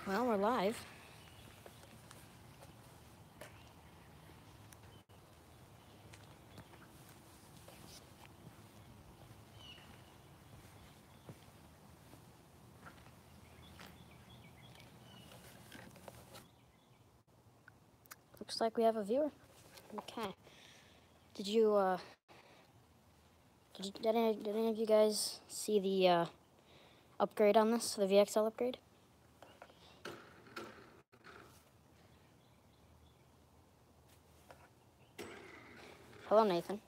Well, we're live. Looks like we have a viewer. Okay. Did any of you guys see the upgrade on this, the VXL upgrade? Hello, Nathan.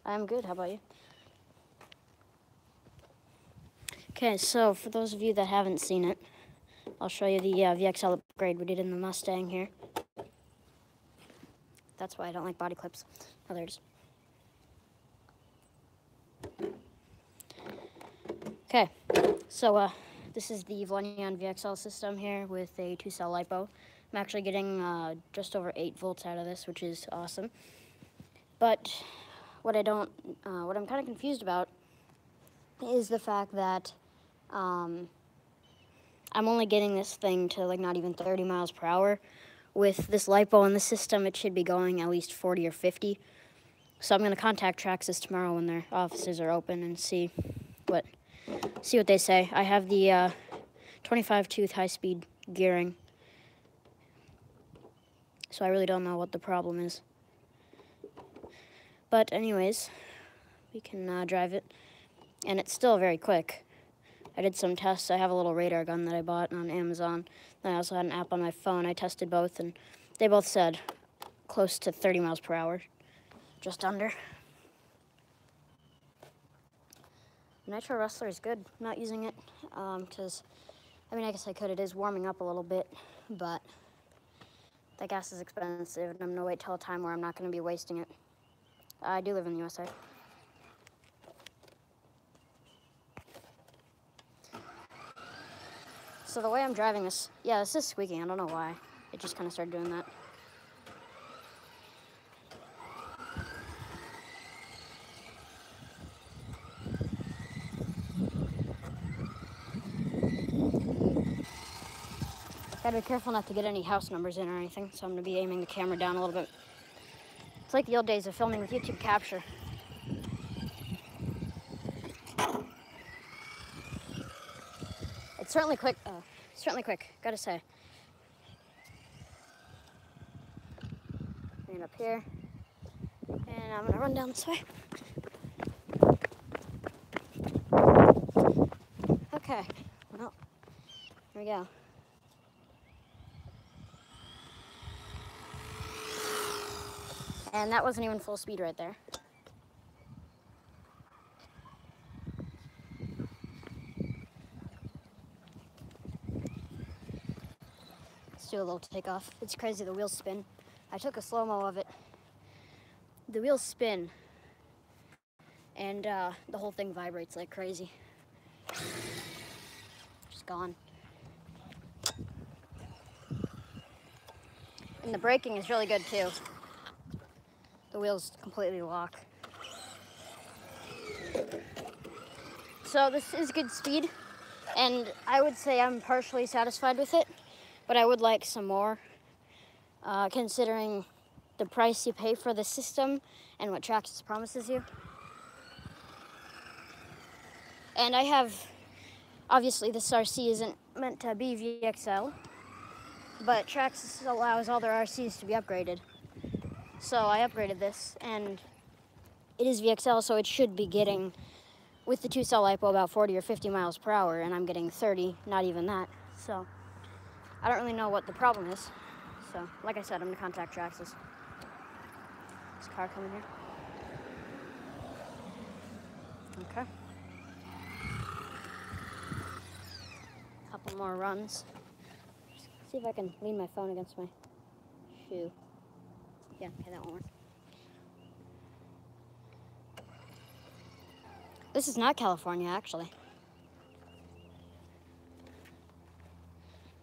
I'm good. How about you? Okay, so for those of you that haven't seen it, I'll show you the VXL upgrade we did in the Mustang here. That's why I don't like body clips. Oh, there it is. Okay, so this is the Vlenion VXL system here with a 2-cell LiPo. I'm actually getting just over 8 volts out of this, which is awesome. But what I'm kind of confused about is the fact that I'm only getting this thing to like not even 30 miles per hour. With this LiPo in the system, it should be going at least 40 or 50. So I'm going to contact Traxxas tomorrow when their offices are open and see what they say. I have the 25-tooth high-speed gearing, so I really don't know what the problem is. But anyways, we can drive it, and it's still very quick. I did some tests. I have a little radar gun that I bought on Amazon. Then I also had an app on my phone. I tested both, and they both said close to 30 miles per hour, just under. Nitro Wrestler is good. I'm not using it because, I mean, I guess I could. It is warming up a little bit, but that gas is expensive, and I'm going to wait till a time where I'm not going to be wasting it. I do live in the USA. So the way I'm driving this, yeah, this is squeaking. I don't know why. It just kind of started doing that. Gotta be careful not to get any house numbers in or anything, so I'm gonna be aiming the camera down a little bit. It's like the old days of filming with YouTube Capture. It's certainly quick, gotta say. And up here, and I'm gonna run down this way. Okay, well, here we go. And that wasn't even full speed right there. Let's do a little takeoff. It's crazy, the wheels spin. I took a slow-mo of it. The wheels spin, and the whole thing vibrates like crazy. Just gone. And the braking is really good too. The wheels completely lock. So this is good speed, and I would say I'm partially satisfied with it, but I would like some more, considering the price you pay for the system and what Traxxas promises you. And I have, obviously this RC isn't meant to be VXL, but Traxxas allows all their RCs to be upgraded. So I upgraded this, and it is VXL, so it should be getting, with the 2-cell LiPo, about 40 or 50 miles per hour, and I'm getting 30, not even that. So I don't really know what the problem is. So, like I said, I'm gonna contact Traxxas. Is a car coming here? Okay. Couple more runs. See if I can lean my phone against my shoe. Yeah, okay, that won't work. This is not California, actually.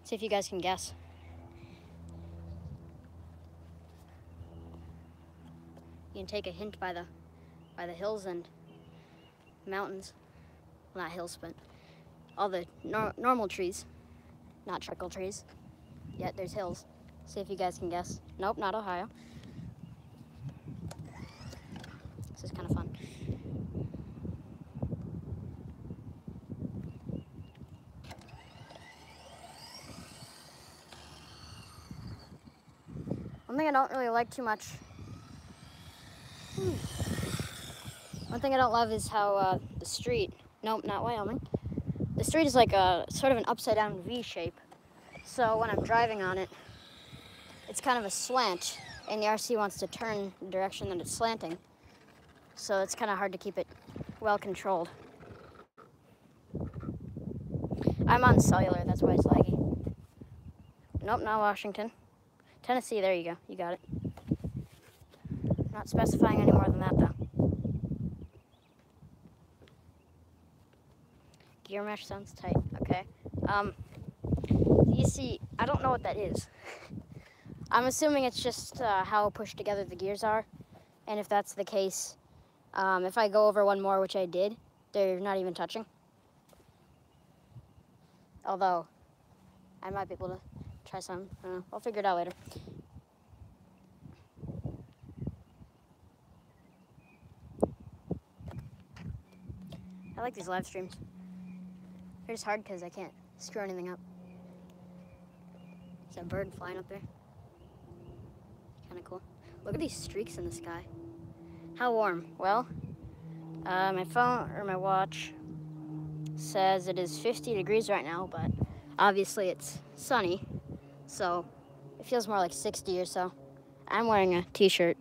See if you guys can guess. You can take a hint by the by the hills and mountains. Well, not hills, but all the normal trees, not trickle trees. Yet there's hills. See if you guys can guess. Nope, not Ohio. This is kind of fun. One thing I don't really like too much. One thing I don't love is how the street, nope, not Wyoming. The street is like a sort of an upside down V shape. So when I'm driving on it, it's kind of a slant, and the RC wants to turn the direction that it's slanting. So it's kind of hard to keep it well controlled. I'm on cellular, that's why it's laggy. Nope, not Washington. Tennessee, there you go, you got it. Not specifying any more than that though. Gear mesh sounds tight, okay. You see, I don't know what that is. I'm assuming it's just how pushed together the gears are. And if that's the case, if I go over one more, which I did, they're not even touching. Although, I might be able to try some. I don't know. I'll figure it out later. I like these live streams. They're just hard because I can't screw anything up. There's a bird flying up there. Kind of cool. Look at these streaks in the sky. How warm? Well, my phone or my watch says it is 50 degrees right now, but obviously it's sunny, so it feels more like 60 or so. I'm wearing a t-shirt.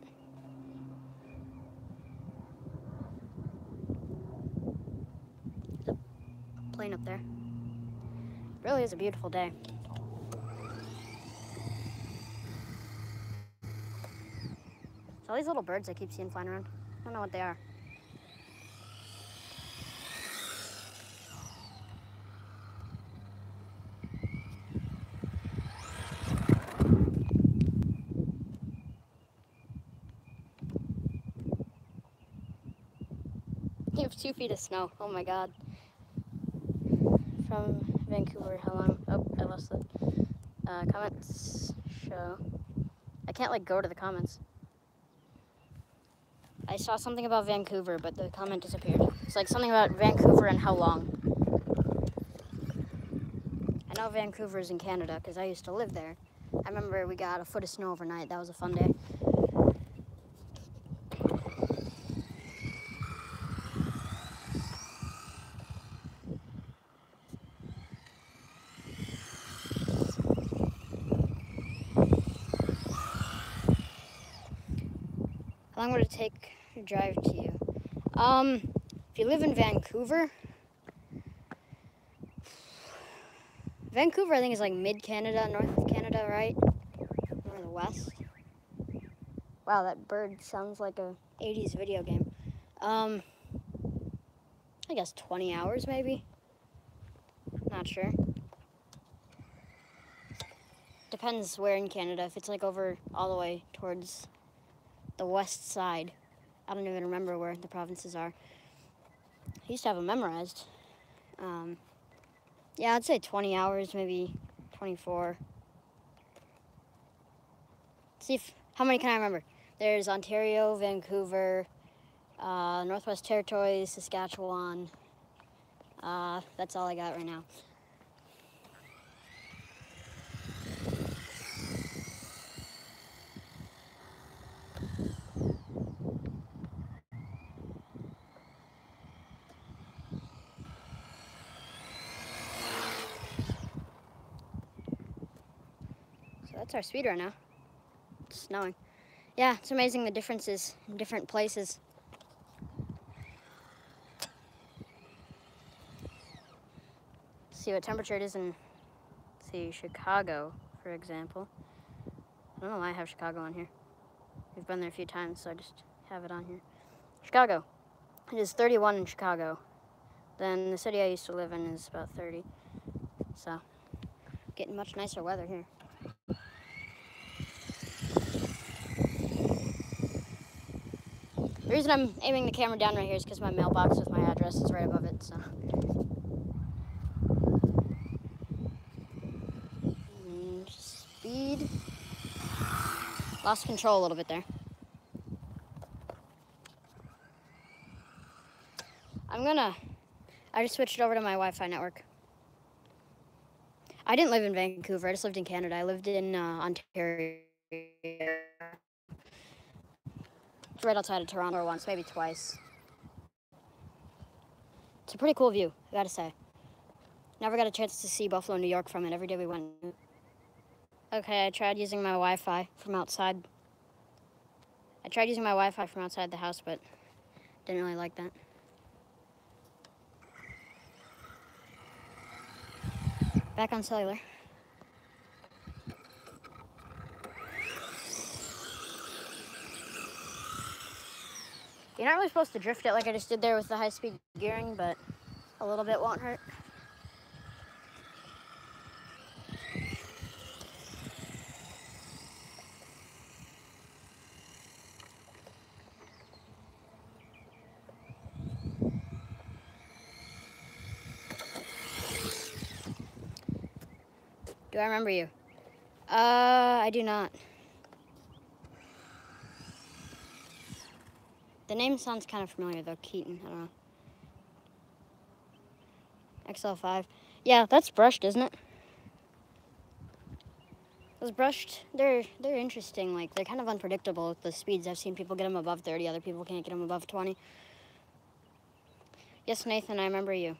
There's a plane up there. It really is a beautiful day. So all these little birds I keep seeing flying around, I don't know what they are. You have 2 feet of snow, oh my god. From Vancouver, how long? Oh, I lost the comments show. I can't like go to the comments. I saw something about Vancouver, but the comment disappeared. It's like something about Vancouver and how long. I know Vancouver is in Canada because I used to live there. I remember we got a foot of snow overnight. That was a fun day. How long would it take to drive to you? If you live in Vancouver, I think is like mid-Canada, North Canada, right? Or the west. Wow, that bird sounds like a 80s video game. I guess 20 hours maybe? Not sure. Depends where in Canada. If it's like over all the way towards the west side. I don't even remember where the provinces are. I used to have them memorized. Yeah, I'd say 20 hours, maybe 24. See if, how many can I remember? There's Ontario, Vancouver, Northwest Territories, Saskatchewan. That's all I got right now. That's our speed right now. It's snowing. Yeah, it's amazing the differences in different places. See what temperature it is in, let's see, Chicago, for example. I don't know why I have Chicago on here. We've been there a few times, so I just have it on here. Chicago. It is 31 in Chicago. Then the city I used to live in is about 30. So, getting much nicer weather here. The reason I'm aiming the camera down right here is because my mailbox with my address is right above it, so. And speed. Lost control a little bit there. I just switched over to my Wi-Fi network. I didn't live in Vancouver, I just lived in Canada. I lived in Ontario. It's right outside of Toronto once, maybe twice. It's a pretty cool view, I gotta say. Never got a chance to see Buffalo, New York from it every day we went. Okay, I tried using my Wi-Fi from outside. I tried using my Wi-Fi from outside the house, but didn't really like that. Back on cellular. You're not really supposed to drift it like I just did there with the high-speed gearing, but a little bit won't hurt. Do I remember you? I do not. The name sounds kind of familiar though, Keaton, I don't know. XL5. Yeah, that's brushed, isn't it? Those brushed, they're interesting. Like, they're kind of unpredictable with the speeds. I've seen people get them above 30, other people can't get them above 20. Yes, Nathan, I remember you.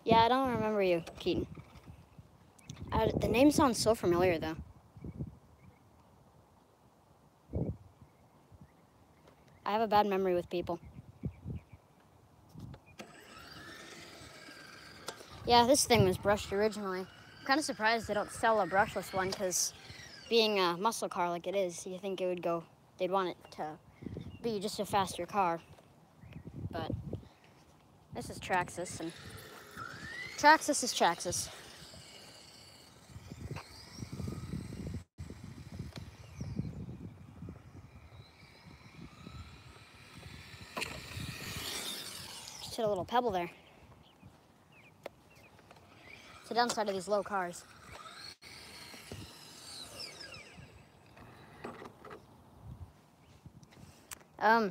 Yeah, I don't remember you, Keaton. The name sounds so familiar, though. I have a bad memory with people. Yeah, this thing was brushed originally. I'm kind of surprised they don't sell a brushless one, because being a muscle car like it is, you think it would go, they'd want it to be just a faster car. But this is Traxxas, and Traxxas is Traxxas. Just hit a little pebble there. It's the downside of these low cars.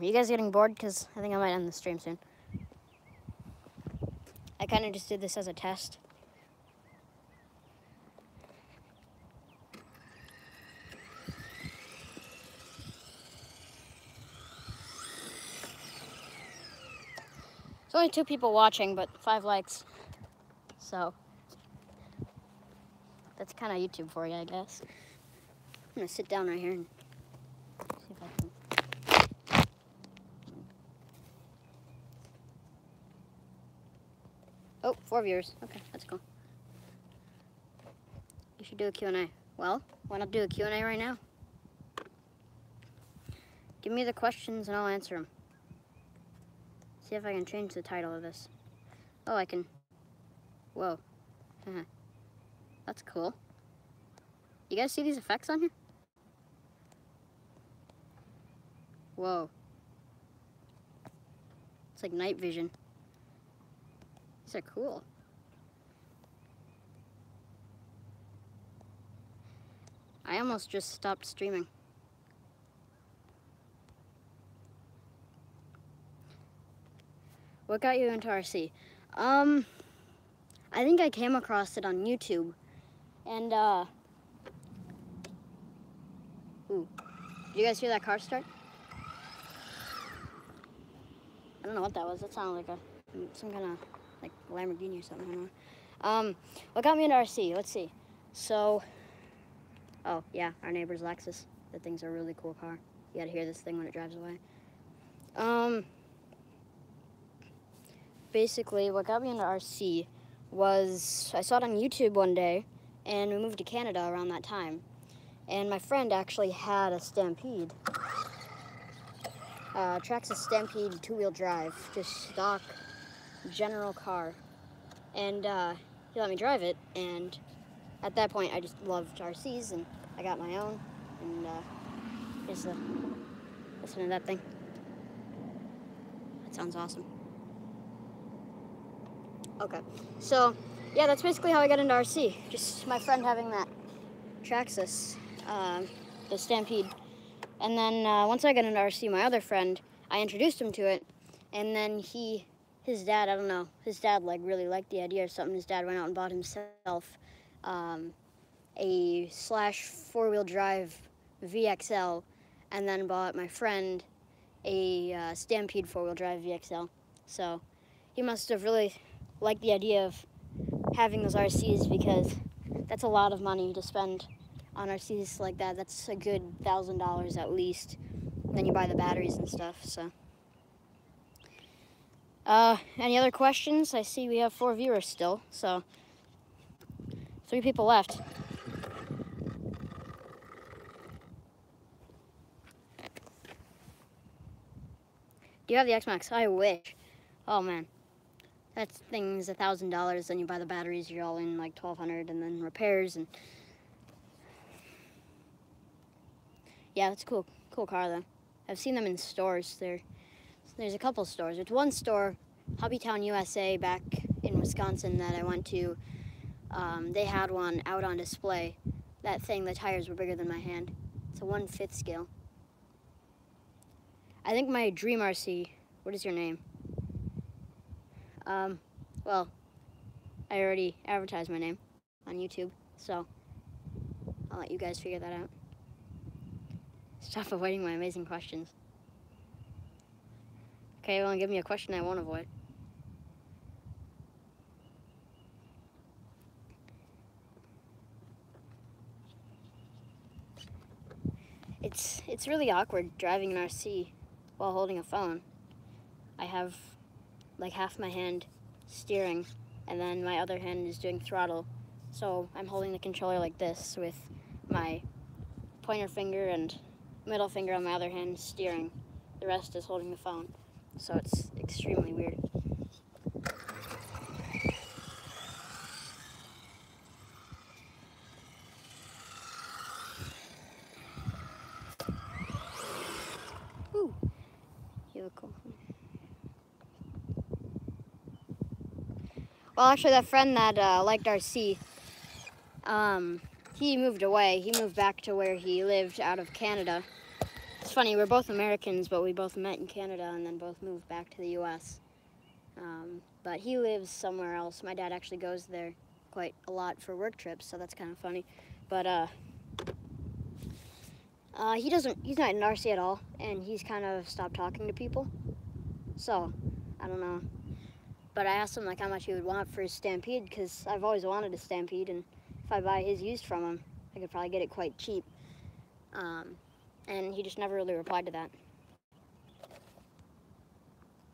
You guys getting bored? Because I think I might end the stream soon. I kind of just did this as a test. There's only 2 people watching, but 5 likes. So, that's kind of YouTube for you, I guess. I'm going to sit down right here and see if I can. Oh, 4 viewers. Okay, that's cool. You should do a Q&A. Well, why not do a Q&A right now? Give me the questions and I'll answer them. See if I can change the title of this. Oh, I can. Whoa. That's cool. You guys see these effects on here? Whoa. It's like night vision. These are cool. I almost just stopped streaming. What got you into RC? I think I came across it on YouTube. And, ooh. Did you guys hear that car start? I don't know what that was. That sounded like some kind of, like, Lamborghini or something. I don't know. What got me into RC? Let's see. So, oh, yeah, our neighbor's Lexus. That thing's a really cool car. You gotta hear this thing when it drives away. Basically, what got me into RC was I saw it on YouTube one day, and we moved to Canada around that time. And my friend actually had a Stampede. Traxxas Stampede 2-wheel drive, just stock, general car. and he let me drive it, and at that point I just loved RCs, and I got my own, and here's the, listen to that thing. That sounds awesome. Okay, so yeah, that's basically how I got into RC. Just my friend having that Traxxas, the Stampede. And then once I got into RC, my other friend, I introduced him to it, and then his dad, I don't know, his dad like really liked the idea or something. His dad went out and bought himself a slash 4-wheel drive VXL, and then bought my friend a Stampede 4-wheel drive VXL. So he must have really liked the idea of having those RCs, because that's a lot of money to spend on RCs like that. That's a good $1,000 at least. And then you buy the batteries and stuff. So, any other questions? I see we have 4 viewers still, so 3 people left. Do you have the X-Max? I wish. Oh man, that thing's $1,000. Then you buy the batteries. You're all in like $1,200, and then repairs and. Yeah, that's a cool car though. I've seen them in stores. There's a couple stores. There's one store, Hobbytown USA, back in Wisconsin that I went to. They had one out on display. That thing, the tires were bigger than my hand. It's a 1/5 scale. I think my dream RC. What is your name? Well, I already advertised my name on YouTube, so I'll let you guys figure that out. Stop avoiding my amazing questions. Okay, well, give me a question I won't avoid. It's really awkward driving an RC while holding a phone. I have like half my hand steering, and then my other hand is doing throttle. So I'm holding the controller like this with my pointer finger and middle finger on my other hand steering. The rest is holding the phone. So it's extremely weird. Ooh, you look cool. Well, actually, that friend that liked RC, he moved away. He moved back to where he lived out of Canada. It's funny, we're both Americans, but we both met in Canada and then both moved back to the U.S. But he lives somewhere else. My dad actually goes there quite a lot for work trips, so that's kind of funny. But he's not in RC at all, and he's kind of stopped talking to people. So, I don't know. But I asked him like how much he would want for his Stampede, because I've always wanted a Stampede, and if I buy his used from him, I could probably get it quite cheap. And he just never really replied to that.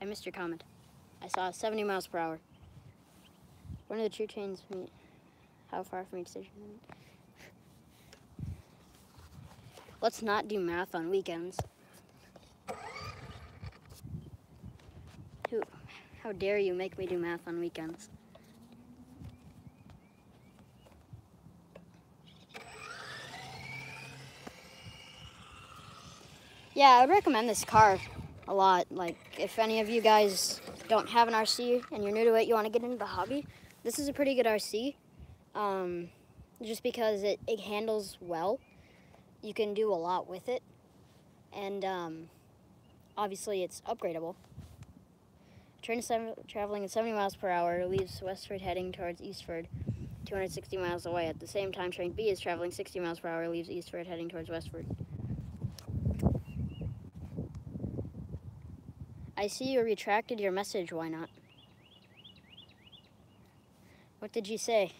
I missed your comment. I saw 70 miles per hour. When do the true trains meet? How far from each station? Let's not do math on weekends. How dare you make me do math on weekends? Yeah, I would recommend this car a lot. Like, if any of you guys don't have an RC and you're new to it, you want to get into the hobby, this is a pretty good RC. Just because it handles well. You can do a lot with it. And obviously it's upgradable. Train traveling at 70 miles per hour leaves Westford heading towards Eastford, 260 miles away. At the same time, train B is traveling 60 miles per hour, leaves Eastford heading towards Westford. I see you retracted your message. Why not? What did you say?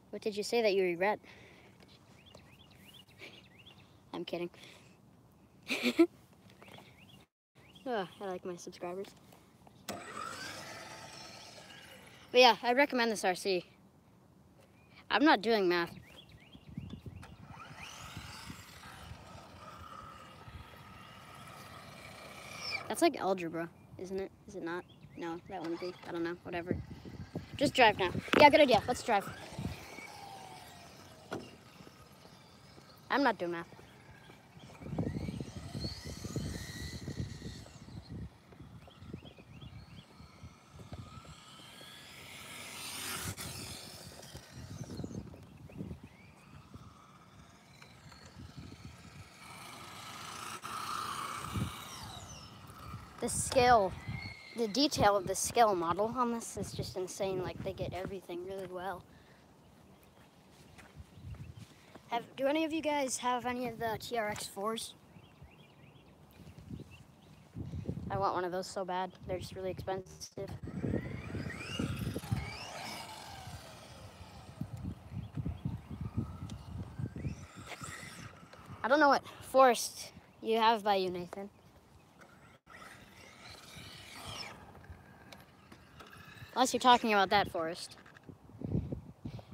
What did you say that you regret? I'm kidding. Oh, I like my subscribers. But yeah, I recommend this RC. I'm not doing math. That's like algebra, isn't it? Is it not? No, that wouldn't be. I don't know. Whatever. Just drive now. Yeah, good idea. Let's drive. I'm not doing math. The scale, the detail of the scale model on this is just insane. Like, they get everything really well. Do any of you guys have any of the TRX4s? I want one of those so bad. They're just really expensive. I don't know what forest you have by you, Nathan. Unless you're talking about that forest.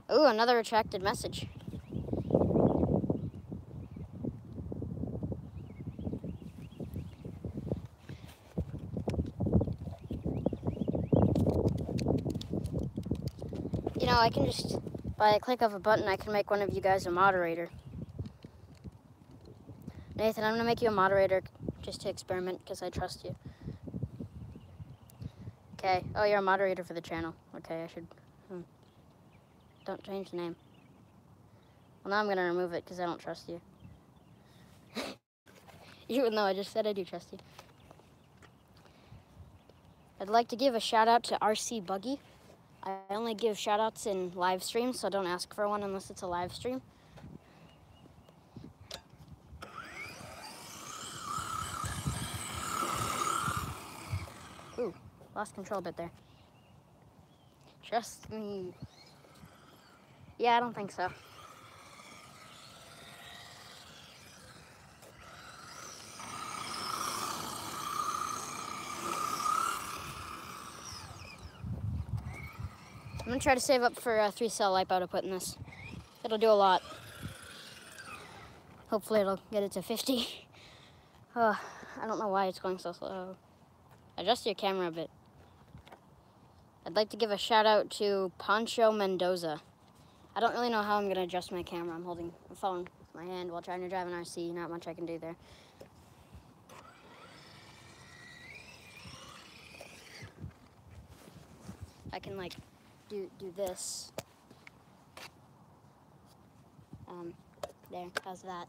Ooh, another retracted message. You know, I can just, by a click of a button, I can make one of you guys a moderator. Nathan, I'm gonna make you a moderator just to experiment because I trust you. Okay. Oh, you're a moderator for the channel. Okay, I should... Don't change the name. Well, now I'm gonna remove it because I don't trust you. Even though I just said I do trust you. I'd like to give a shout out to RC Buggy. I only give shout outs in live streams, so don't ask for one unless it's a live stream. Ooh, lost control a bit there. Trust me. Yeah, I don't think so. I'm gonna try to save up for a 3-cell lipo to put in this. It'll do a lot. Hopefully it'll get it to 50. I don't know why it's going so slow. Adjust your camera a bit. I'd like to give a shout out to Pancho Mendoza. I don't really know how I'm gonna adjust my camera. I'm holding a phone with my hand while trying to drive an RC. Not much I can do there. I can like do this. There, how's that?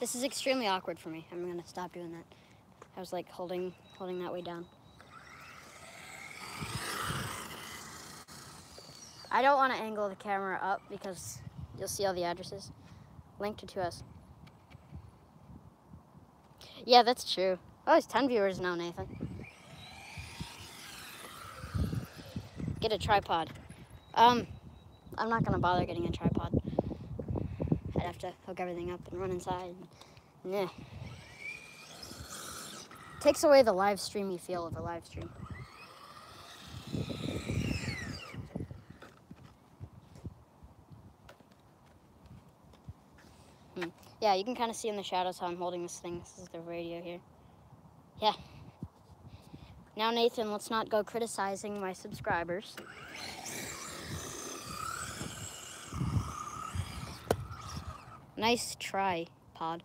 This is extremely awkward for me. I'm gonna stop doing that. I was like holding that way down. I don't want to angle the camera up because you'll see all the addresses. Link to 2S. Yeah, that's true. Oh, it's 10 viewers now, Nathan. Get a tripod. I'm not gonna bother getting a tripod. I'd have to hook everything up and run inside. Nah. Takes away the live streamy feel of a live stream. Yeah, you can kind of see in the shadows how I'm holding this thing. This is the radio here. Yeah. Now, Nathan, let's not go criticizing my subscribers. Nice try, Pod.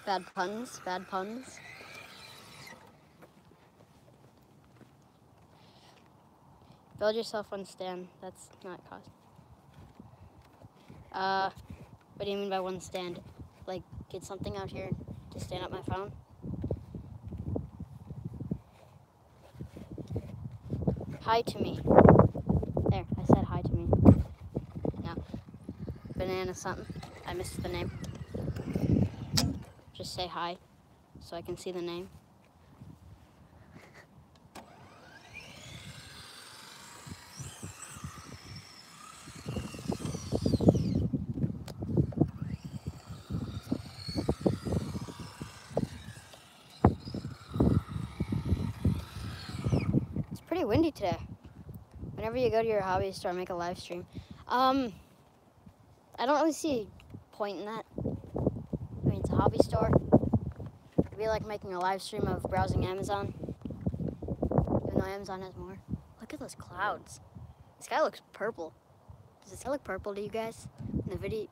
Bad puns, bad puns. Build yourself one stand. That's not cost. What do you mean by one stand? Like, get something out here to stand up my phone? Hi to me. There, I said hi to me. No. Banana something. I missed the name. Just say hi so I can see the name. Pretty windy today. Whenever you go to your hobby store, make a live stream. I don't really see a point in that. I mean, it's a hobby store. be like making a live stream of browsing Amazon, even though Amazon has more. Look at those clouds. The sky looks purple. Does the sky look purple to you guys? In the video,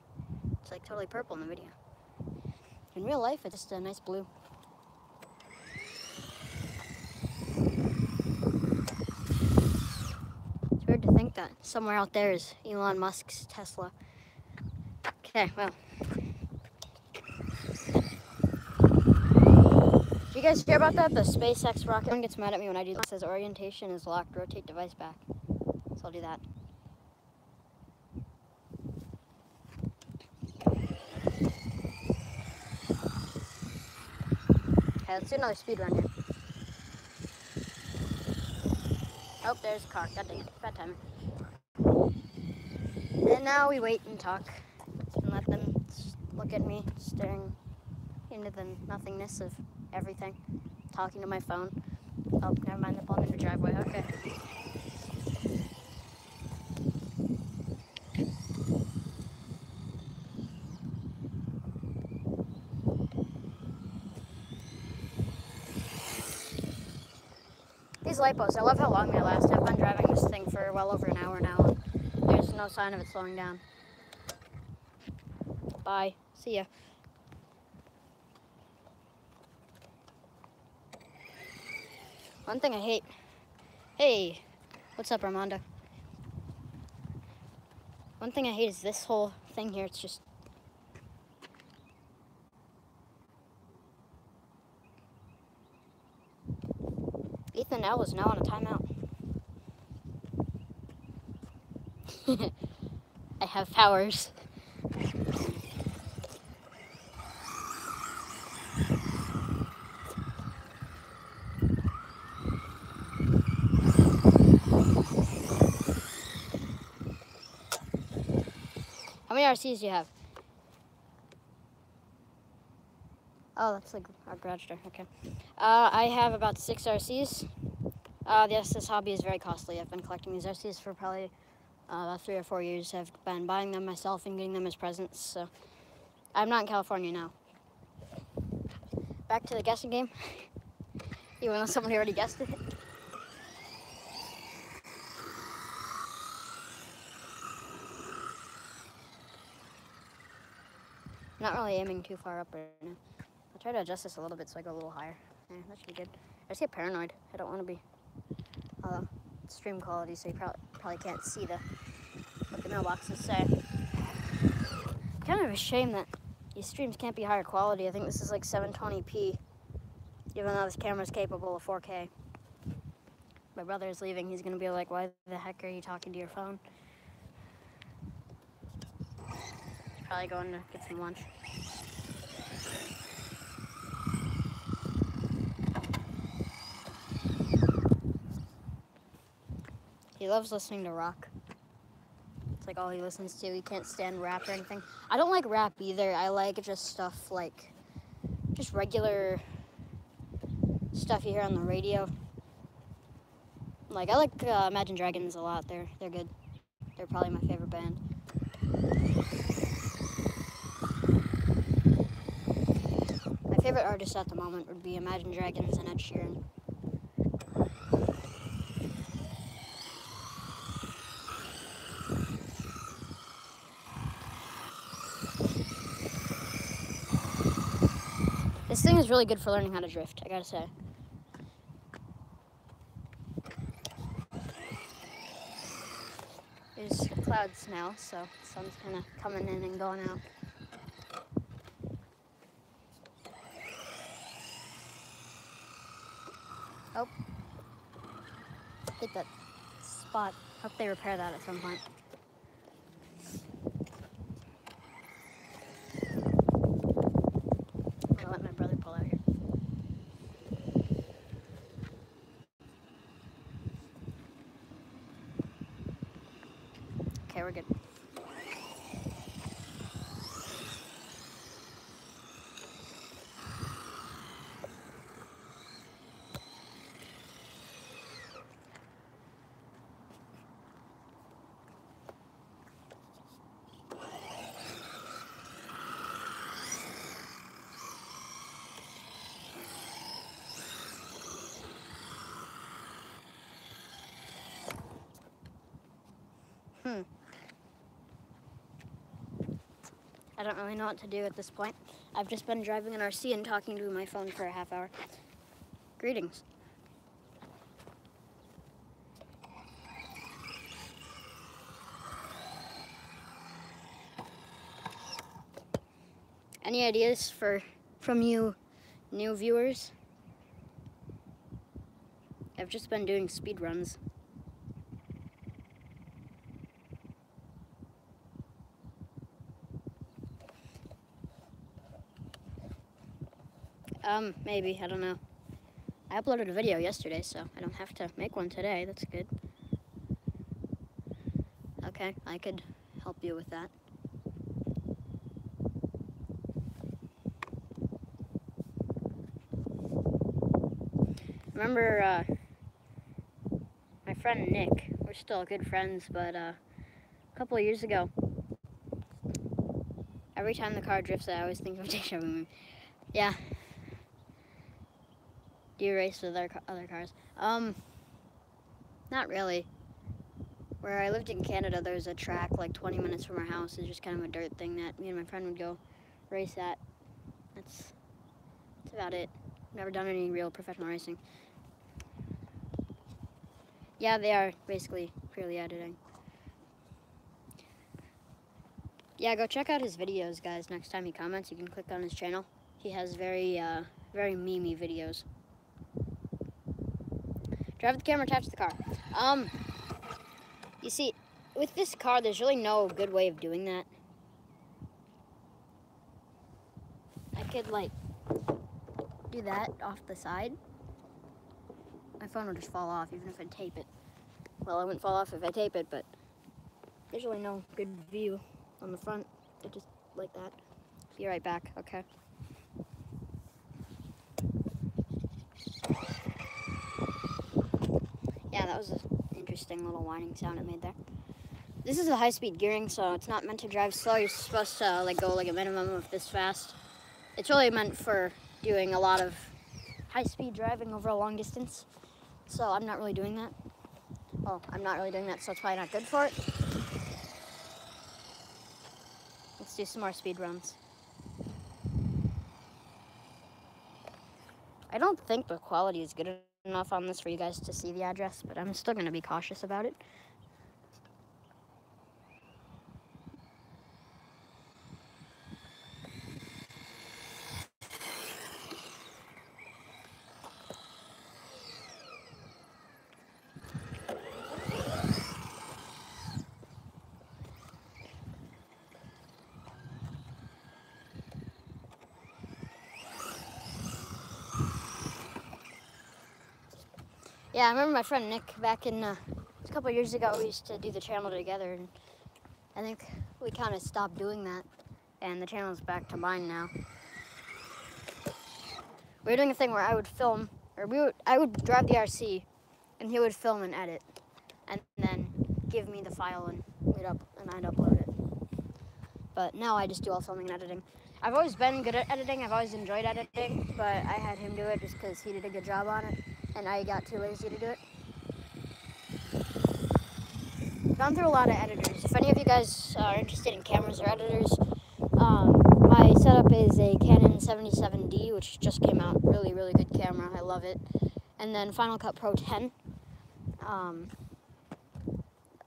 it's like totally purple in the video. In real life, it's just a nice blue. It's weird to think that somewhere out there is Elon Musk's Tesla. Okay, well. Did you guys hear about that? The SpaceX rocket. Everyone gets mad at me when I do this. It says orientation is locked, rotate device back. So I'll do that. Okay, let's do another speed run here. Oh, there's a car. God dang it. Bad timing. And now we wait and talk and let them look at me staring into the nothingness of everything. Talking to my phone. Oh, never mind. They're pulling in the driveway. Okay. These lipos, I love how long they last. I've been driving this thing for well over an hour now. There's no sign of it slowing down. Bye. See ya. One thing I hate. Hey, what's up, Armando? One thing I hate is this whole thing here. It's just... Ethan L is now on a timeout. I have powers. How many RCs do you have? Oh, that's like our garage door. Okay. I have about 6 RCs. Yes, this hobby is very costly. I've been collecting these RCs for probably about 3 or 4 years. I've been buying them myself and getting them as presents. So I'm not in California now. Back to the guessing game. Even though somebody already guessed it. Not really aiming too far up right now. I'll try to adjust this a little bit so I go a little higher. Yeah, that should be good. I just get paranoid. I don't want to be stream quality, so you probably can't see what the mailboxes say. Kind of a shame that these streams can't be higher quality. I think this is like 720p, even though this camera's capable of 4K. My brother is leaving. He's gonna be like, "Why the heck are you talking to your phone?" He's probably going to get some lunch. He loves listening to rock. It's like all he listens to. He can't stand rap or anything. I don't like rap either. I like just stuff like, just regular stuff you hear on the radio. Like, I like Imagine Dragons a lot. They're good. They're probably my favorite band. My favorite artist at the moment would be Imagine Dragons and Ed Sheeran. This thing is really good for learning how to drift, I gotta say. There's clouds now, so the sun's kind of coming in and going out. Oh. Hit that spot. Hope they repair that at some point. I'll let my brother pull out here. Okay, we're good. I don't really know what to do at this point. I've just been driving an RC and talking to my phone for a half hour. Greetings. Any ideas from you new viewers? I've just been doing speed runs. Maybe, I don't know. I uploaded a video yesterday, so I don't have to make one today. That's good. Okay, I could help you with that. Remember, my friend Nick, we're still good friends, but a couple of years ago, every time the car drifts, I always think of deja vu. Yeah. Do you race with other cars? Not really. Where I lived in Canada, there's a track like 20 minutes from our house. It's just kind of a dirt thing that me and my friend would go race at. That's about it. Never done any real professional racing. Yeah, they are basically purely editing. Yeah, go check out his videos, guys. Next time he comments, you can click on his channel. He has very memey videos. Drive the camera attached to the car. You see, with this car, there's really no good way of doing that. I could, like, do that off the side. My phone would just fall off, even if I tape it. Well, it wouldn't fall off if I tape it, but there's really no good view on the front. It just like that. Be right back, okay? Yeah, that was an interesting little whining sound it made there. This is a high-speed gearing, so it's not meant to drive slow. You're supposed to go like a minimum of this fast. It's really meant for doing a lot of high-speed driving over a long distance. So I'm not really doing that. Well, I'm not really doing that, so it's probably not good for it. Let's do some more speed runs. I don't think the quality is good enough on this for you guys to see the address, but I'm still going to be cautious about it. Yeah, I remember my friend Nick back in a couple of years ago. We used to do the channel together, and I think we kind of stopped doing that, and the channel's back to mine now. We were doing a thing where I would film, or I would drive the RC, and he would film and edit, and then give me the file, and I'd upload it. But now I just do all filming and editing. I've always been good at editing. I've always enjoyed editing, but I had him do it just because he did a good job on it, and I got too lazy to do it. Gone through a lot of editors. If any of you guys are interested in cameras or editors, my setup is a Canon 77D, which just came out. Really, really good camera. I love it. And then Final Cut Pro 10.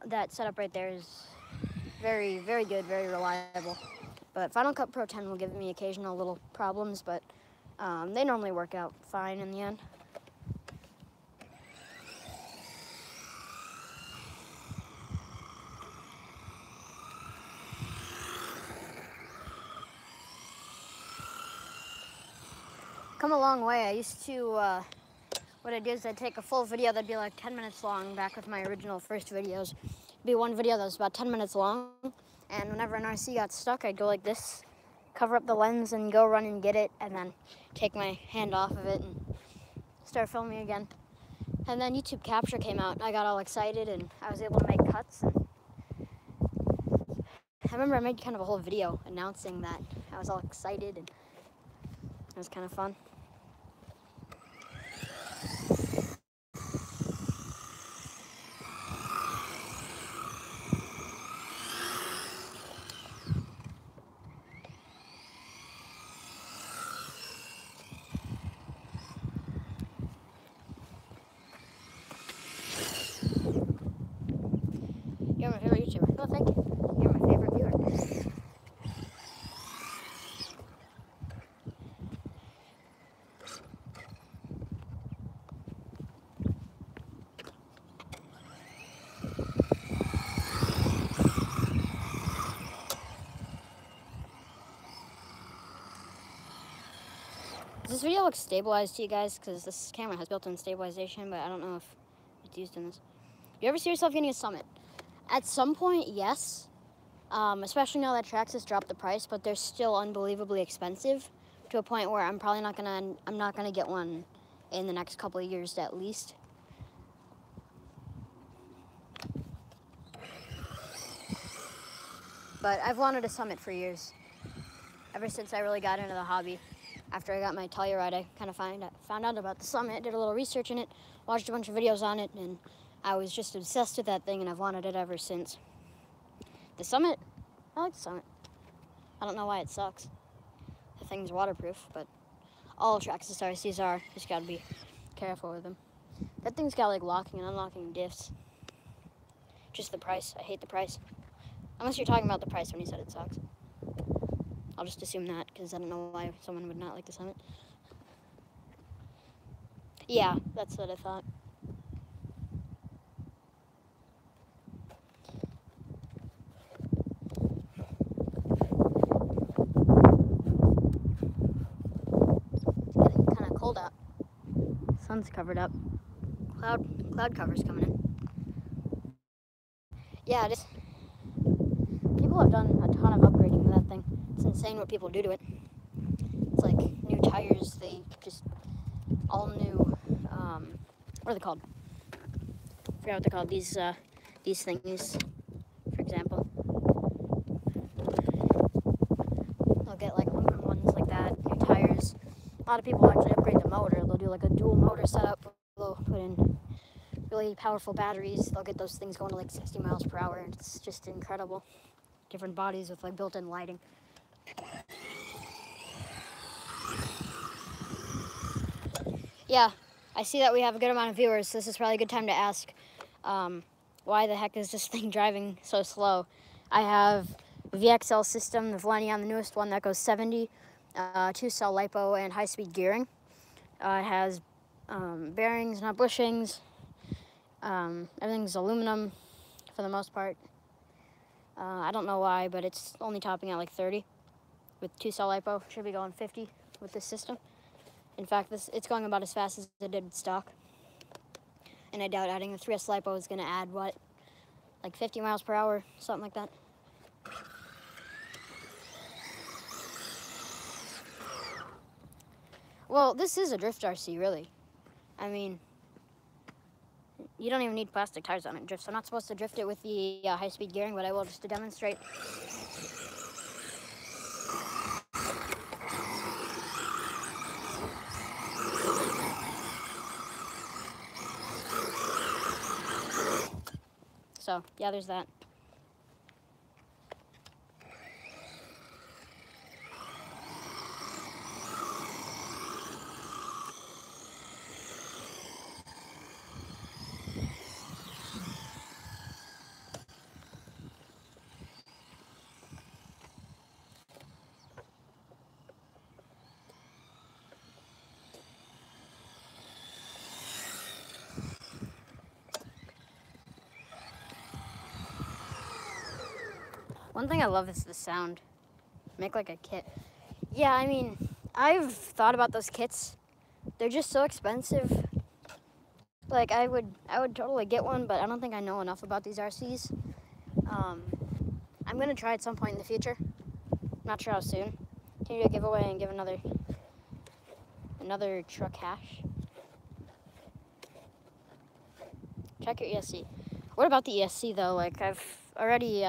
That setup right there is very, very good, very reliable. But Final Cut Pro 10 will give me occasional little problems, but they normally work out fine in the end. Come a long way. I used to, what I'd do is I'd take a full video that'd be like 10 minutes long back with my original first videos. It'd be one video that was about 10 minutes long, and whenever an RC got stuck, I'd go like this, cover up the lens and go run and get it, and then take my hand off of it and start filming again. And then YouTube Capture came out, and I got all excited, and I was able to make cuts. And I remember I made kind of a whole video announcing that I was all excited, and it was kind of fun. this video look stabilized to you guys? Because this camera has built-in stabilization, but I don't know if it's used in this. You ever see yourself getting a Summit? At some point, yes. Especially now that Traxxas dropped the price, but they're still unbelievably expensive to a point where I'm not gonna get one in the next couple of years at least. But I've wanted a Summit for years. Ever since I really got into the hobby. After I got my Telluride, I kind of found out about the Summit, did a little research in it, watched a bunch of videos on it, and I was just obsessed with that thing, and I've wanted it ever since. The Summit, I like the Summit. I don't know why it sucks. The thing's waterproof, but all Traxxas RCs are. Just gotta be careful with them. That thing's got like locking and unlocking diffs. Just the price. I hate the price. Unless you're talking about the price when you said it sucks. I'll just assume that, because I don't know why someone would not like the Summit. Yeah, that's what I thought. It's getting kind of cold out. Sun's covered up. Cloud cover's coming in. Yeah, people have done a ton of upgrading to that thing. It's insane what people do to it. It's like new tires, they just all new, what are they called? I forgot what they're called, these thingies, for example. They'll get like ones like that, new tires. A lot of people actually upgrade the motor. They'll do like a dual motor setup. They'll put in really powerful batteries. They'll get those things going to like 60 miles per hour, and it's just incredible. Different bodies with like built-in lighting. Yeah, I see that we have a good amount of viewers, so this is probably a good time to ask, why the heck is this thing driving so slow? I have the VXL system, the Valenion, the newest one that goes 70, 2-cell LiPo, and high-speed gearing. It has bearings, not bushings. Everything's aluminum for the most part. I don't know why, but it's only topping at like 30 with 2-cell LiPo. Should be going 50 with this system. In fact, it's going about as fast as it did stock. And I doubt adding the 3S LiPo is going to add, what, like 50 miles per hour, something like that. Well, this is a drift RC, really. I mean, you don't even need plastic tires on it. Drifts. I'm not supposed to drift it with the high-speed gearing, but I will just to demonstrate. So, yeah, there's that. One thing I love is the sound. Make like a kit. Yeah, I mean, I've thought about those kits. They're just so expensive. Like, I would totally get one, but I don't think I know enough about these RCs. I'm gonna try at some point in the future. Not sure how soon. Can you do a giveaway and give another truck hash? Check your ESC. What about the ESC though? Like, I've already,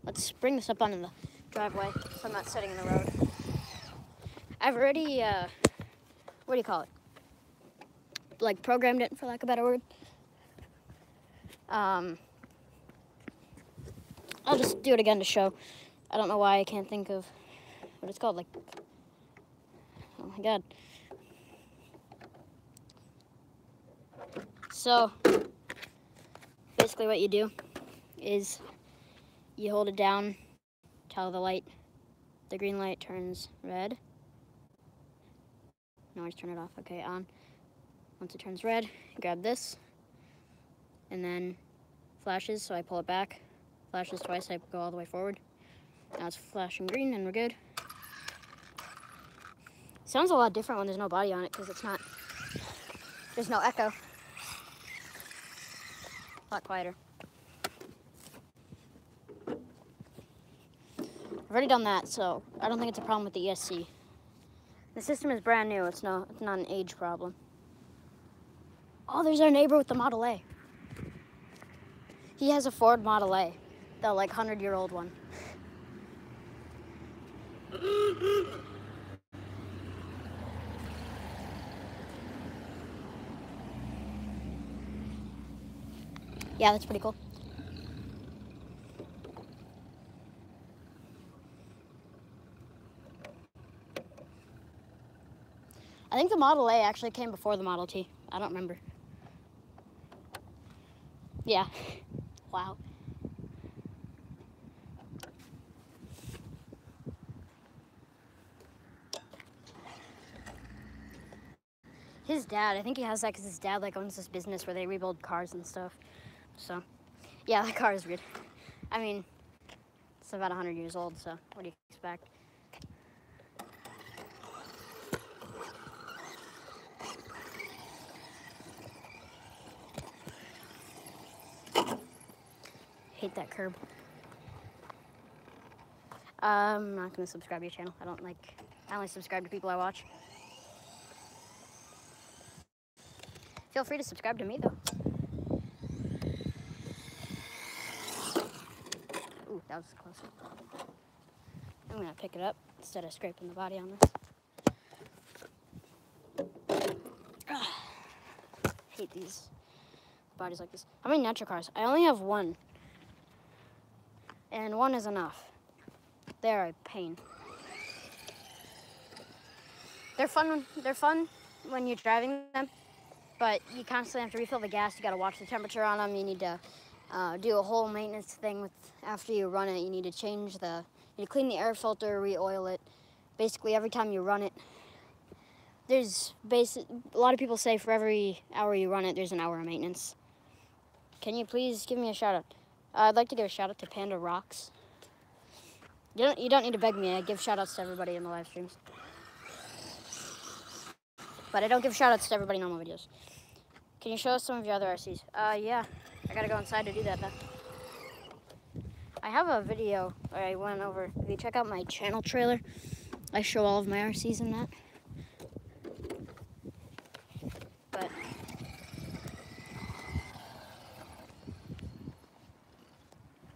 let's bring this up onto the driveway so I'm not sitting in the road. I've already, what do you call it? Like, programmed it, for lack of a better word. I'll just do it again to show. I don't know why I can't think of what it's called. Like, oh my god. So, basically what you do is you hold it down till the green light turns red. No, I just turn it off. Okay, on. Once it turns red, grab this, and then flashes, so I pull it back. Flashes twice, I go all the way forward. Now it's flashing green, and we're good. Sounds a lot different when there's no body on it because there's no echo. A lot quieter. I've already done that, so I don't think it's a problem with the ESC. The system is brand new. It's not an age problem. Oh, there's our neighbor with the Model A. He has a Ford Model A, the like 100-year-old one. Yeah, that's pretty cool. I think the Model A actually came before the Model T. I don't remember. Yeah. Wow. His dad, I think he has that because his dad like owns this business where they rebuild cars and stuff. So, yeah, that car is weird. I mean, it's about 100 years old, so what do you expect? Hate that curb. I'm not gonna subscribe to your channel. I only subscribe to people I watch. Feel free to subscribe to me though. Ooh, that was close. I'm gonna pick it up instead of scraping the body on this. Hate these bodies like this. How many nitro cars? I only have one. And one is enough. They're a pain. They're fun when you're driving them, but you constantly have to refill the gas. You gotta watch the temperature on them. You need to do a whole maintenance thing after you run it. You need to clean the air filter, re-oil it. Basically, every time you run it, a lot of people say for every hour you run it, there's an hour of maintenance. Can you please give me a shout out? I'd like to give a shout out to Panda Rocks. You don't need to beg me. I give shout outs to everybody in the live streams. But I don't give shout outs to everybody in normal videos. Can you show us some of your other RCs? Yeah. I gotta go inside to do that though. I have a video where I went over. If you check out my channel trailer, I show all of my RCs in that. But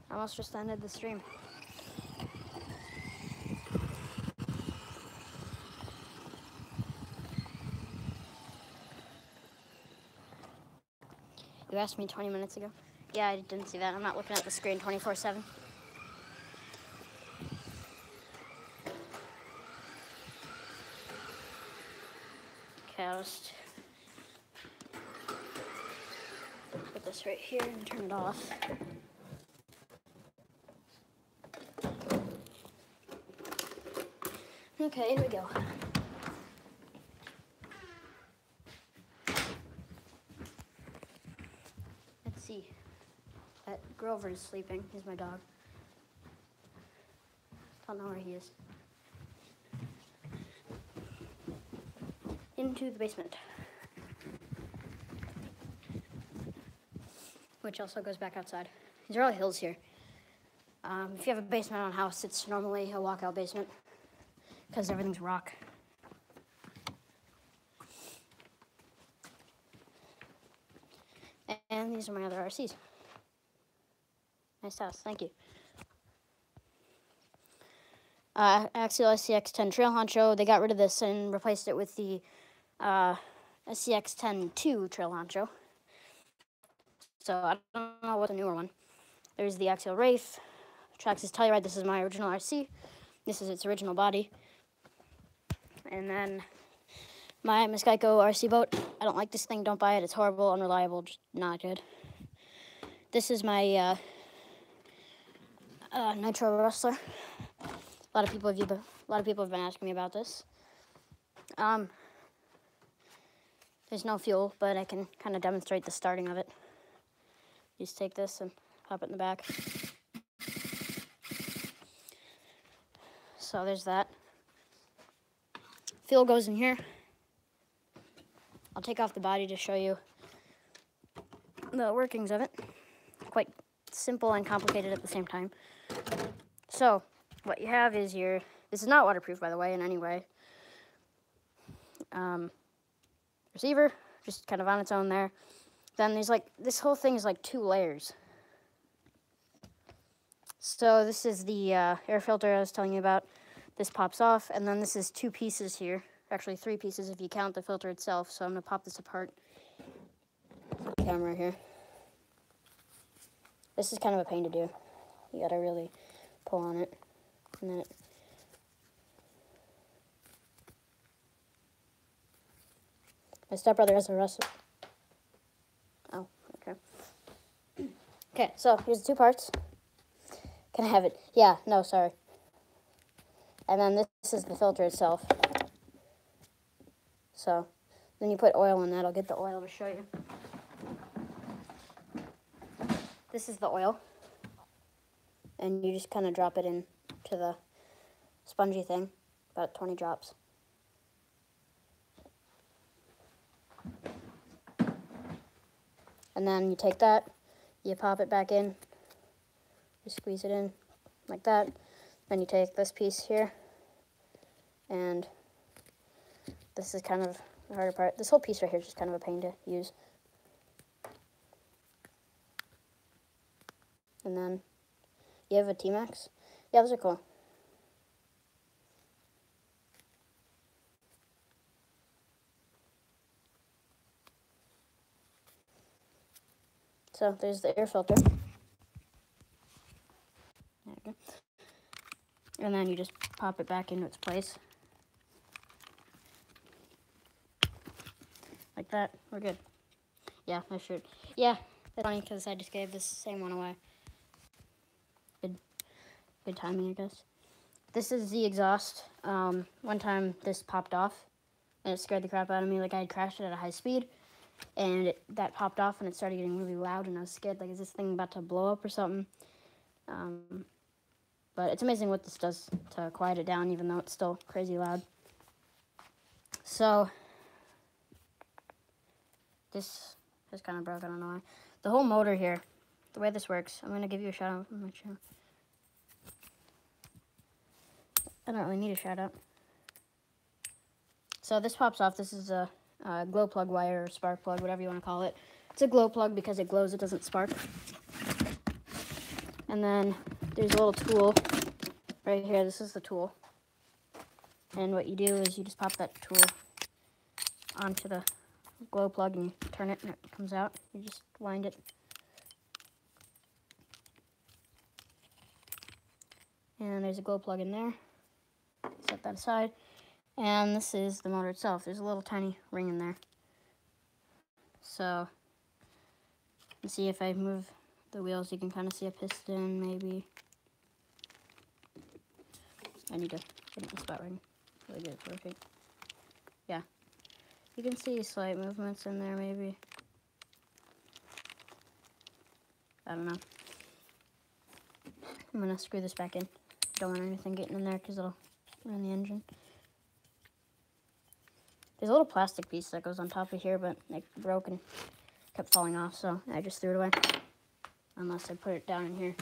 I almost just ended the stream. You asked me 20 minutes ago? Yeah, I didn't see that. I'm not looking at the screen 24/7. Okay, I'll just put this right here and turn it off. Okay, here we go. Let's see. That Grover is sleeping. He's my dog. Don't know where he is. Into the basement. Which also goes back outside. These are all hills here. If you have a basement on a house, it's normally a walkout basement because everything's rock. And these are my other RCs. Nice house, thank you. Axial SCX-10 Trail Honcho. They got rid of this and replaced it with the SCX-10-2 Trail Honcho. So I don't know what the newer one. There's the Axial Wraith, Traxxas Telluride. This is my original RC. This is its original body. And then my Muskeiko RC boat. I don't like this thing. Don't buy it. It's horrible, unreliable, just not good. This is my Nitro Rustler. A lot of people have been asking me about this. There's no fuel, but I can kind of demonstrate the starting of it. You just take this and pop it in the back. So there's that. fuel goes in here. I'll take off the body to show you the workings of it. Quite simple and complicated at the same time. So, what you have is this is not waterproof, by the way, in any way. Receiver, just kind of on its own there. Then there's this whole thing is like 2 layers. So this is the air filter I was telling you about. This pops off, and then this is 2 pieces here. Actually 3 pieces if you count the filter itself. So I'm gonna pop this apart. Camera here. This is kind of a pain to do. You gotta really pull on it, and then my stepbrother has a wrestle. Oh, okay. Okay, so here's the 2 parts. Can I have it? Yeah, no, sorry. And then this is the filter itself. So, then you put oil in that. I'll get the oil to show you. This is the oil. And you just kind of drop it into the spongy thing. About 20 drops. And then you take that, you pop it back in, you squeeze it in like that. Then you take this piece here, and this is kind of the harder part. This whole piece right here is just kind of a pain to use. And then, you have a T-Max? Yeah, those are cool. So, there's the air filter. There we go. And then you just pop it back into its place. Like that. We're good. Yeah, I should. Yeah, that's funny because I just gave this same one away. Good timing, I guess. This is the exhaust. One time this popped off, and it scared the crap out of me. Like, I had crashed it at a high speed, and that popped off, and it started getting really loud, and I was scared. Like, is this thing about to blow up or something? But it's amazing what this does to quiet it down, even though it's still crazy loud. So, this is kind of broke. I don't know why. The whole motor here, the way this works, I'm going to give you a shout out on my channel. I don't really need a shout out. So this pops off. This is a glow plug wire or spark plug, whatever you want to call it. It's a glow plug because it glows, it doesn't spark. And then there's a little tool right here. This is the tool. And what you do is you just pop that tool onto the glow plug and you turn it and it comes out. You just wind it. And there's a glow plug in there. Set that aside. And this is the motor itself. There's a little tiny ring in there. So, let's see if I move the wheels, you can kind of see a piston, maybe. I need to get the spot right. Really good, perfect. Yeah. You can see slight movements in there, maybe. I don't know. I'm gonna screw this back in. Don't want anything getting in there because it'll ruin the engine. There's a little plastic piece that goes on top of here, but it broke and kept falling off, so I just threw it away. Unless I put it down in here.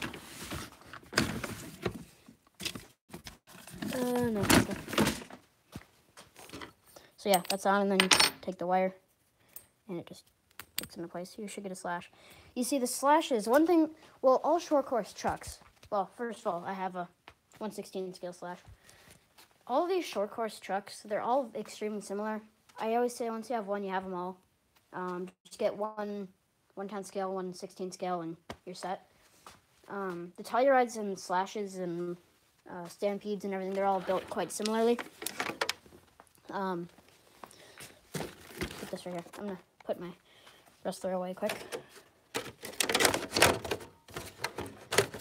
No. So yeah, that's on, and then you take the wire, and it just fits into place. You should get a slash. You see, the slash is one thing, well, all short course trucks, well, first of all, I have a 1/16 scale slash. All of these short course trucks, they're all extremely similar. I always say once you have one, you have them all. Just get one 1/10 scale, 1/16 scale, and you're set. The Tellurides and slashes and stampedes and everything, they're all built quite similarly. Put this right here. I'm going to put my wrestler away quick.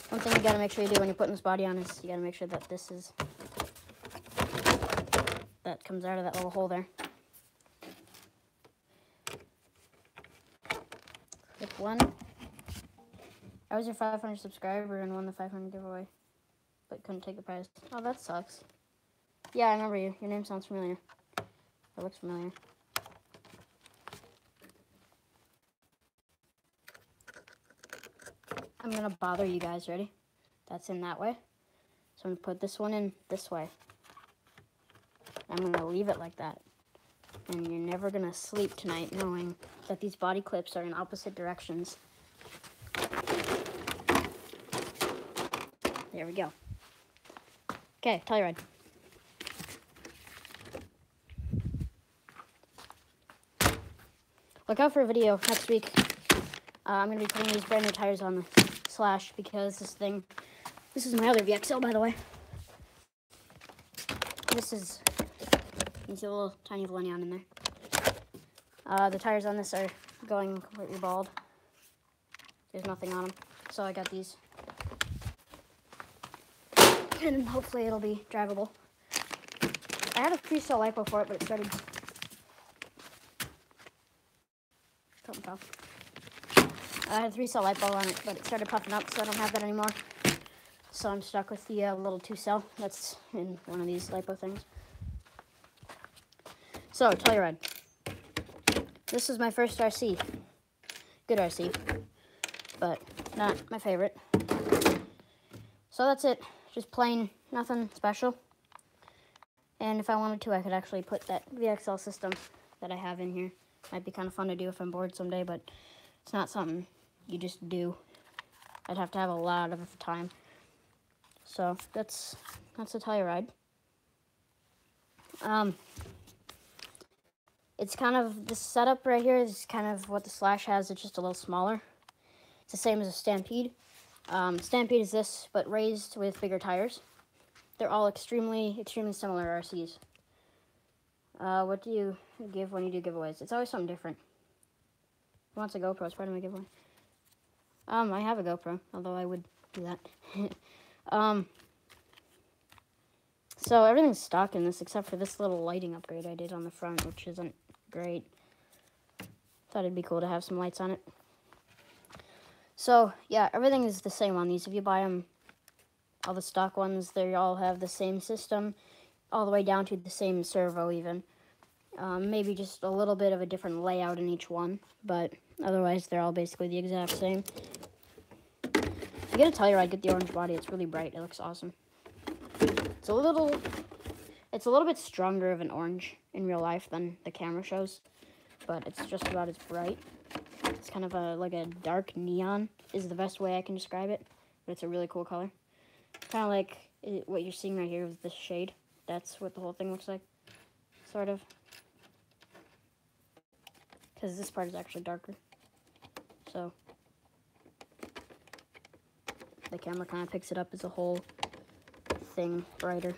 One thing you got to make sure you do when you're putting this body on is you got to make sure that this is, that comes out of that little hole there. Click one. I was your 500 subscriber and won the 500 giveaway, but couldn't take the prize. Oh, that sucks. Yeah, I remember you. Your name sounds familiar. That looks familiar. I'm gonna bother you guys, ready? That's in that way. So I'm gonna put this one in this way. I'm gonna leave it like that. And you're never gonna sleep tonight knowing that these body clips are in opposite directions. There we go. Okay, Telluride. Look out for a video next week. I'm going to be putting these brand new tires on the Slash because this is my other VXL, by the way. You see a little tiny Valenion in there. The tires on this are going completely bald. There's nothing on them, so I got these. And hopefully it'll be drivable. I had a 3-cell lipo for it, but it started... Something fell. I had a 3-cell lipo on it, but it started puffing up, so I don't have that anymore. So I'm stuck with the little 2-cell that's in one of these lipo things. So, Telluride. This is my first RC. Good RC, but not my favorite. So that's it. Just plain, nothing special. And if I wanted to, I could actually put that VXL system that I have in here. Might be kind of fun to do if I'm bored someday, but it's not something you just do. I'd have to have a lot of time. So that's a Telluride. It's kind of, this setup right here is kind of what the Slash has. It's just a little smaller. It's the same as a Stampede. Stampede is this, but raised with bigger tires. They're all extremely similar RCs. What do you give when you do giveaways? It's always something different. Who wants a GoPro as part of my giveaway? I have a GoPro, although I would do that. So everything's stock in this except for this little lighting upgrade I did on the front, which isn't great. Thought it'd be cool to have some lights on it. So, yeah, everything is the same on these. If you buy them, all the stock ones, they all have the same system, all the way down to the same servo even. Maybe just a little bit of a different layout in each one, but otherwise they're all basically the exact same. If you get a Telluride, get the orange body. It's really bright. It looks awesome. It's a little bit stronger of an orange in real life than the camera shows, but it's just about as bright. It's kind of like a dark neon is the best way I can describe it, but it's a really cool color. Kind of like what you're seeing right here with this shade. That's what the whole thing looks like, sort of. Because this part is actually darker. So the camera kind of picks it up as a whole thing brighter.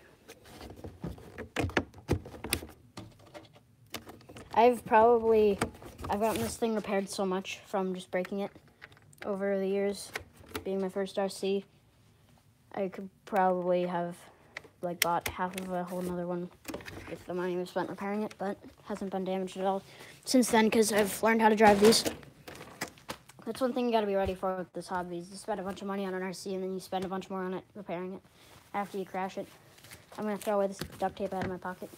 I've gotten this thing repaired so much from just breaking it over the years, being my first RC. I could probably have like bought half of a whole nother one if the money was spent repairing it, but hasn't been damaged at all since then because I've learned how to drive these. That's one thing you gotta be ready for with this hobby is you spend a bunch of money on an RC and then you spend a bunch more on it repairing it after you crash it. I'm gonna throw away this duct tape out of my pocket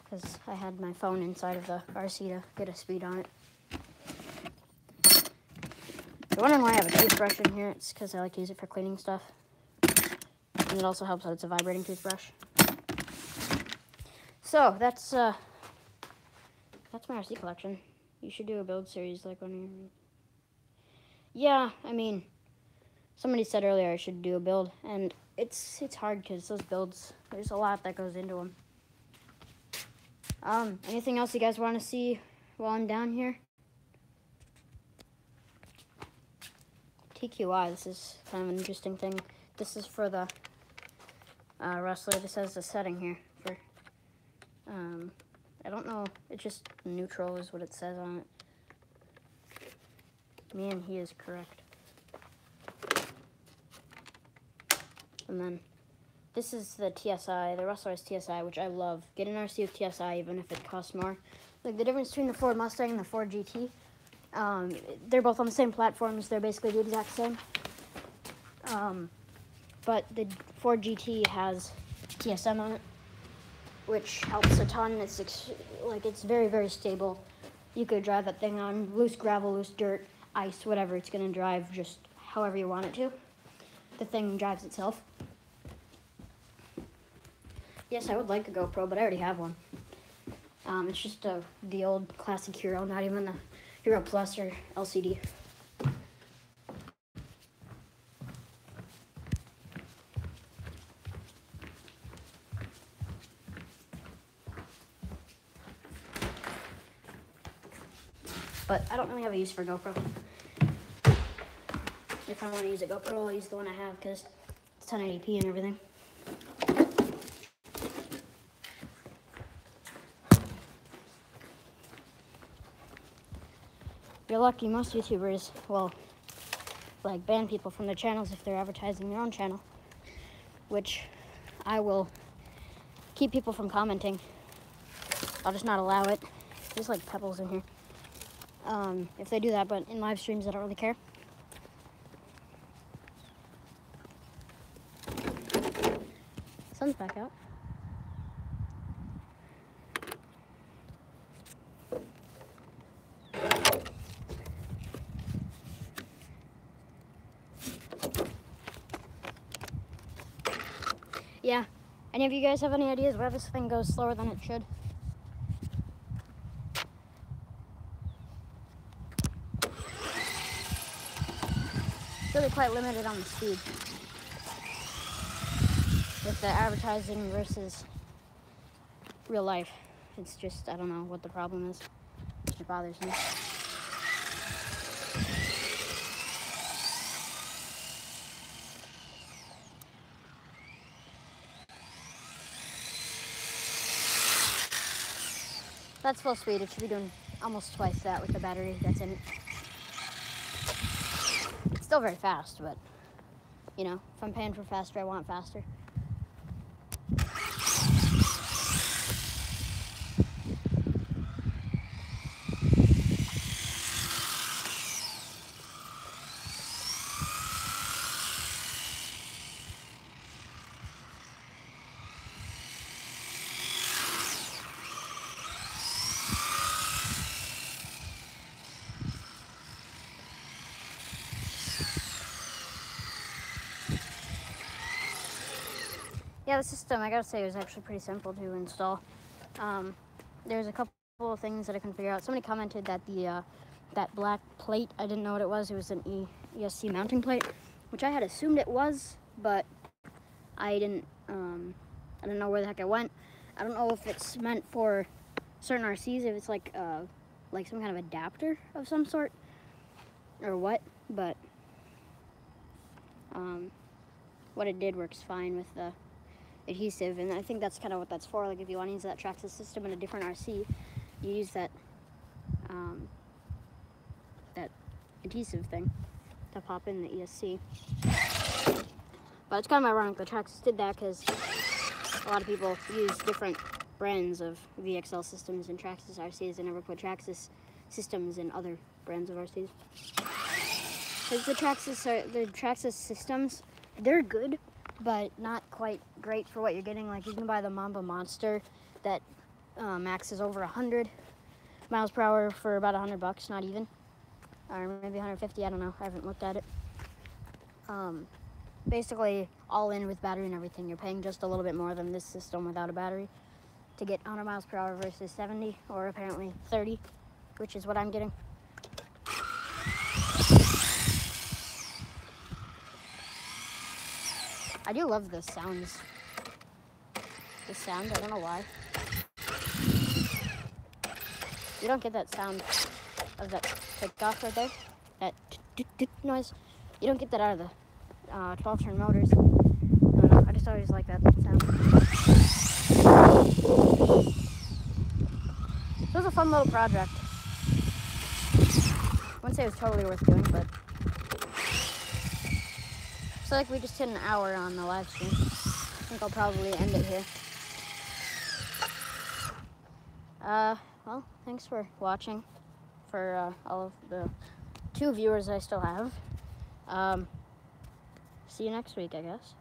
because I had my phone inside of the RC to get a speed on it. If you're wondering why I have a toothbrush in here, it's because I like to use it for cleaning stuff. And it also helps that it's a vibrating toothbrush. So, that's my RC collection. You should do a build series like one of your... Yeah, I mean, somebody said earlier I should do a build, and it's hard because those builds, there's a lot that goes into them. Anything else you guys want to see while I'm down here? TQI, this is kind of an interesting thing. This is for the Rustler. This has a setting here for, I don't know, it's just neutral is what it says on it. Man, he is correct. And then this is the TSI, the Rustler's TSI, which I love. Get an RC with TSI even if it costs more. Like the difference between the Ford Mustang and the Ford GT, they're both on the same platforms. They're basically the exact same. But the Ford GT has TSM on it. which helps a ton. It's it's very, very stable. You could drive that thing on loose gravel, loose dirt, ice, whatever. It's gonna drive just however you want it to. The thing drives itself. Yes, I would like a GoPro, but I already have one. It's just the old classic Hero, not even the Hero Plus or LCD. But I don't really have a use for GoPro. If I want to use a GoPro, I'll use the one I have because it's 1080p and everything. You're lucky. Most YouTubers will ban people from their channels if they're advertising their own channel, which I will keep people from commenting. I'll just not allow it. There's like pebbles in here. If they do that, but in live streams, I don't really care. Sun's back out. Yeah. Any of you guys have any ideas why this thing goes slower than it should? Really quite limited on the speed with the advertising versus real life. It's just, I don't know what the problem is. It bothers me. That's full speed. It should be doing almost twice that with the battery that's in it. It's still very fast, but, you know, if I'm paying for faster, I want faster. Yeah, the system, I gotta say, was actually pretty simple to install. There's a couple of things that I couldn't figure out. Somebody commented that that black plate, I didn't know what it was. It was an ESC mounting plate, which I had assumed it was, but I didn't know where the heck it went. I don't know if it's meant for certain RCs, if it's like some kind of adapter of some sort, or what, but what it did works fine with the adhesive, and I think that's kind of what that's for. Like if you want to use that Traxxas system in a different RC, you use that that adhesive thing to pop in the ESC. But it's kind of ironic that Traxxas did that because a lot of people use different brands of VXL systems in Traxxas RCs and never put Traxxas systems in other brands of RCs. Because the Traxxas systems, they're good, but not quite great for what you're getting. Like you can buy the Mamba Monster that maxes over 100 miles per hour for about $100, not even, or maybe 150. I don't know. I haven't looked at it. Basically, all in with battery and everything, you're paying just a little bit more than this system without a battery to get 100 miles per hour versus 70, or apparently 30, which is what I'm getting. I do love the sounds. The sound, I don't know why. You don't get that sound of that takeoff right there. That noise. You don't get that out of the 12-turn motors. I don't know, I just always like that sound. It was a fun little project. I wouldn't say it was totally worth doing, but so like we just hit an hour on the live stream. I think I'll probably end it here. Well, thanks for watching. For all of the 2 viewers I still have. See you next week, I guess.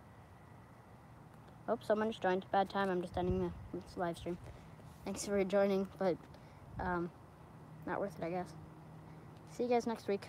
Oh, someone just joined. Bad time. I'm just ending this live stream. Thanks for joining, but not worth it, I guess. See you guys next week.